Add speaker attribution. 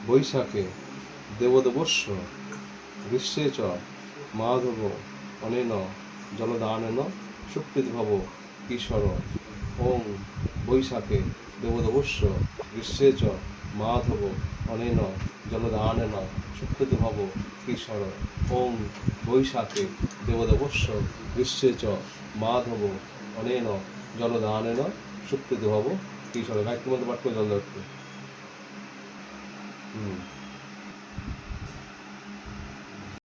Speaker 1: বৈশাখে দেবদেবস্য গ্রীষ্মে চ মাধব অনেন জলদানেন সুপ্রীতিভব ঈশ্বর। ওং বৈশাখে দেবদেবস্য গ্রীষ্মে চ মাধব অনেন জলদানেন সুপ্রীতিভব ঈশ্বর। ওং বৈশাখে দেবদেবস্য গ্রীষ্মে চ মাধব অনেন জলদানেন সুপ্রীতিভব ঈশ্বর। গায়ত্রী মন্ত্র পাঠ করে জল দেওয়া।